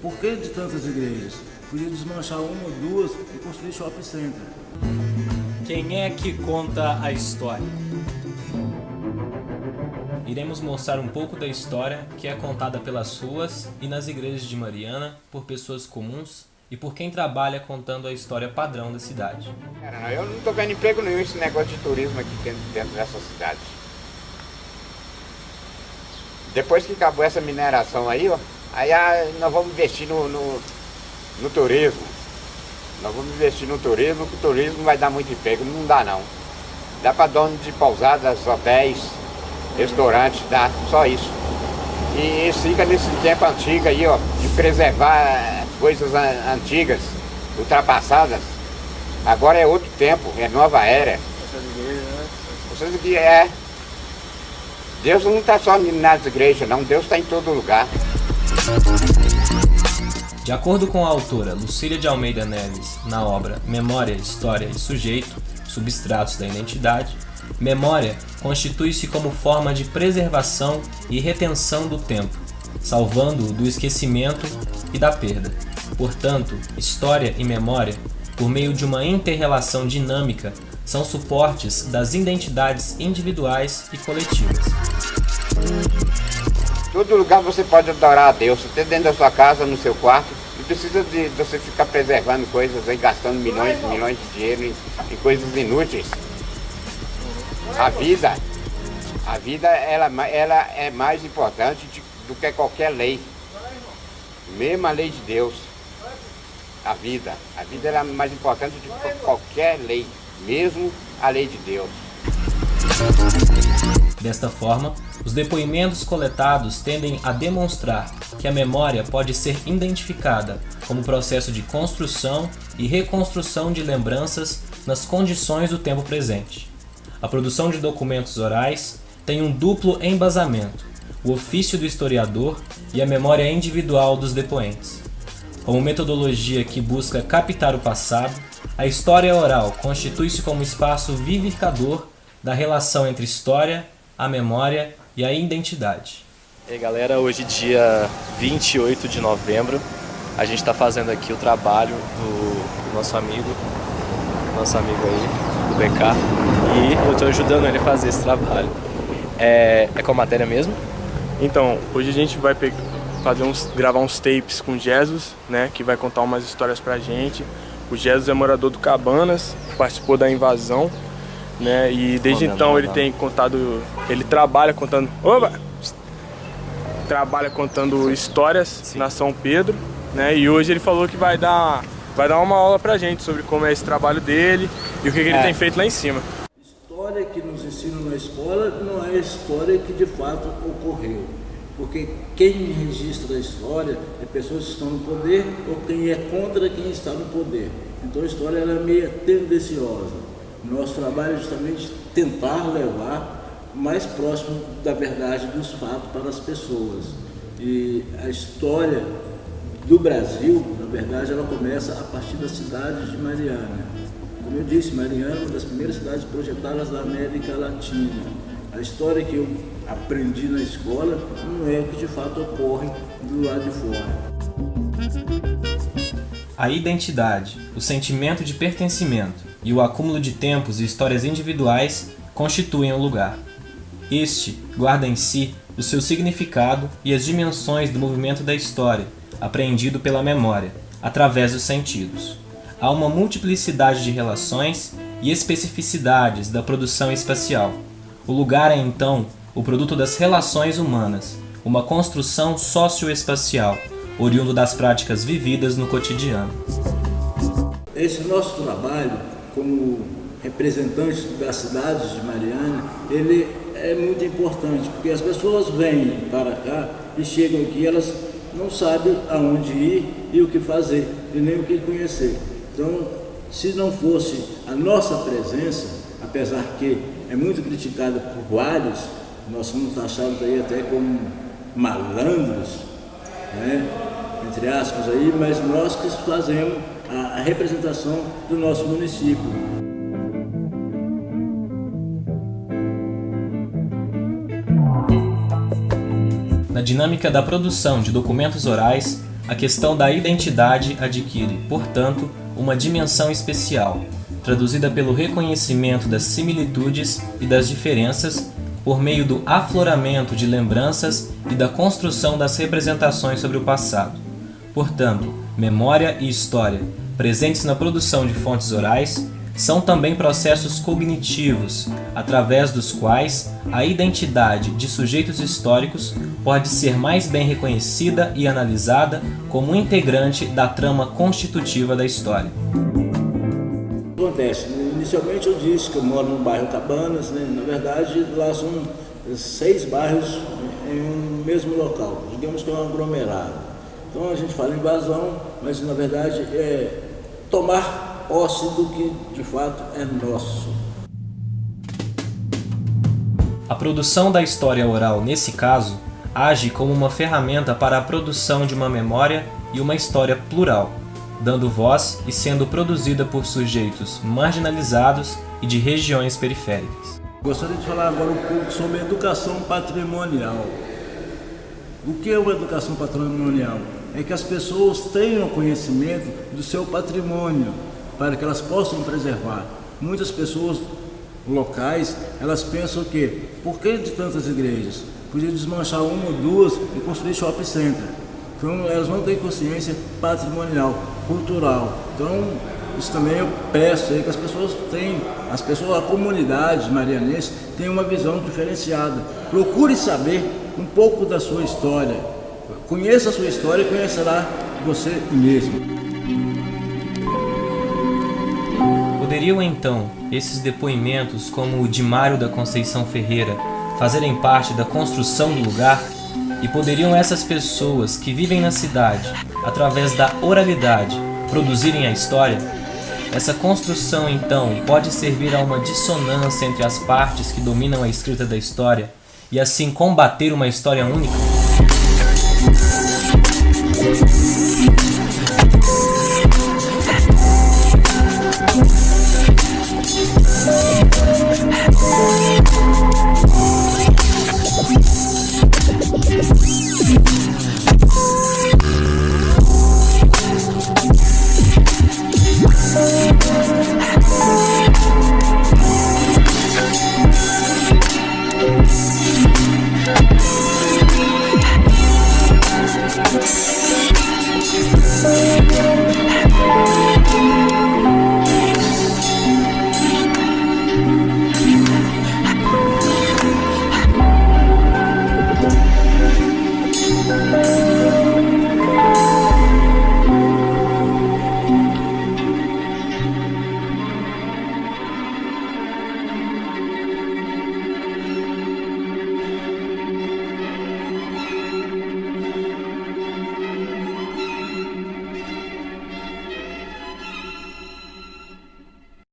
por que de tantas igrejas? Podia desmanchar uma ou duas e construir shopping center. Quem é que conta a história? Iremos mostrar um pouco da história que é contada pelas ruas e nas igrejas de Mariana por pessoas comuns e por quem trabalha contando a história padrão da cidade. Eu não estou vendo emprego nenhum esse negócio de turismo aqui dentro dessa cidade. Depois que acabou essa mineração aí, ó, nós vamos investir no turismo. Nós vamos investir no turismo, que o turismo não vai dar muito emprego, não dá não. Dá para dono de pousadas, hotéis, restaurantes, dá, só isso. E isso fica nesse tempo antigo aí, ó, de preservar coisas antigas, ultrapassadas. Agora é outro tempo, é nova era. Vocês que Deus não está só nas igrejas não, Deus está em todo lugar. De acordo com a autora Lucília de Almeida Neves, na obra Memória, História e Sujeito, Substratos da Identidade, memória constitui-se como forma de preservação e retenção do tempo, salvando-o do esquecimento e da perda. Portanto, história e memória, por meio de uma inter-relação dinâmica, são suportes das identidades individuais e coletivas. Todo lugar você pode adorar a Deus, até dentro da sua casa, no seu quarto. Não precisa de você ficar preservando coisas aí, gastando milhões e milhões de dinheiro em coisas inúteis. A vida ela é mais importante do que qualquer lei. Mesmo a lei de Deus. A vida ela é mais importante do que qualquer lei, mesmo a lei de Deus. Desta forma, os depoimentos coletados tendem a demonstrar que a memória pode ser identificada como processo de construção e reconstrução de lembranças nas condições do tempo presente. A produção de documentos orais tem um duplo embasamento, o ofício do historiador e a memória individual dos depoentes. Como metodologia que busca captar o passado, a história oral constitui-se como espaço vivificador da relação entre história, a memória e a identidade. E aí galera, hoje dia 28 de novembro, a gente está fazendo aqui o trabalho do nosso amigo aí, do BK, e eu estou ajudando ele a fazer esse trabalho. É qual matéria mesmo? Então, hoje a gente vai gravar uns tapes com o Jesus, né, que vai contar umas histórias pra gente. O Jesus é morador do Cabanas, participou da invasão, né, e desde então ele tem contado, ele trabalha contando histórias na São Pedro, né, e hoje ele falou que vai dar uma aula pra gente sobre como é esse trabalho dele e o que ele tem feito lá em cima. História que nos ensinam na escola não é a história que de fato ocorreu. Porque quem registra a história é pessoas que estão no poder ou quem é contra quem está no poder. Então a história ela é meio tendenciosa. Nosso trabalho é justamente tentar levar mais próximo da verdade dos fatos para as pessoas. E a história do Brasil, na verdade, ela começa a partir da cidade de Mariana. Como eu disse, Mariana é uma das primeiras cidades projetadas da América Latina. A história que eu aprendi na escola não é o que de fato ocorre do lado de fora. A identidade, o sentimento de pertencimento e o acúmulo de tempos e histórias individuais constituem o lugar. Este guarda em si o seu significado e as dimensões do movimento da história, apreendido pela memória, através dos sentidos. Há uma multiplicidade de relações e especificidades da produção espacial. O lugar é, então, o produto das relações humanas, uma construção socioespacial, oriundo das práticas vividas no cotidiano. Esse nosso trabalho, como representante das cidades de Mariana, ele é muito importante, porque as pessoas vêm para cá e chegam aqui, elas não sabem aonde ir e o que fazer, e nem o que conhecer. Então, se não fosse a nossa presença, apesar que é muito criticada por vários, nós somos taxados aí até como malandros, né? Entre aspas aí, mas nós que fazemos a representação do nosso município. Na dinâmica da produção de documentos orais, a questão da identidade adquire, portanto, uma dimensão especial, traduzida pelo reconhecimento das similitudes e das diferenças por meio do afloramento de lembranças e da construção das representações sobre o passado. Portanto, memória e história, presentes na produção de fontes orais, são também processos cognitivos, através dos quais a identidade de sujeitos históricos pode ser mais bem reconhecida e analisada como integrante da trama constitutiva da história. Acontece, inicialmente eu disse que eu moro no bairro Cabanas, né? Na verdade lá são 6 bairros em um mesmo local, digamos que é um aglomerado. Então a gente fala invasão, mas na verdade é tomar posse do que de fato é nosso. A produção da história oral, nesse caso, age como uma ferramenta para a produção de uma memória e uma história plural, dando voz e sendo produzida por sujeitos marginalizados e de regiões periféricas. Gostaria de falar agora um pouco sobre educação patrimonial. O que é uma educação patrimonial? É que as pessoas tenham conhecimento do seu patrimônio, para que elas possam preservar. Muitas pessoas locais, elas pensam que, por que de tantas igrejas? Podia desmanchar uma ou duas e construir shopping center. Então elas não têm consciência patrimonial, cultural. Então isso também eu peço aí que as pessoas tenham, a comunidade marianense tem uma visão diferenciada. Procure saber um pouco da sua história. Conheça a sua história e conhecerá você mesmo. Poderiam então esses depoimentos, como o de Mário da Conceição Ferreira, fazerem parte da construção do lugar? E poderiam essas pessoas que vivem na cidade, através da oralidade, produzirem a história? Essa construção então pode servir a uma dissonância entre as partes que dominam a escrita da história e assim combater uma história única?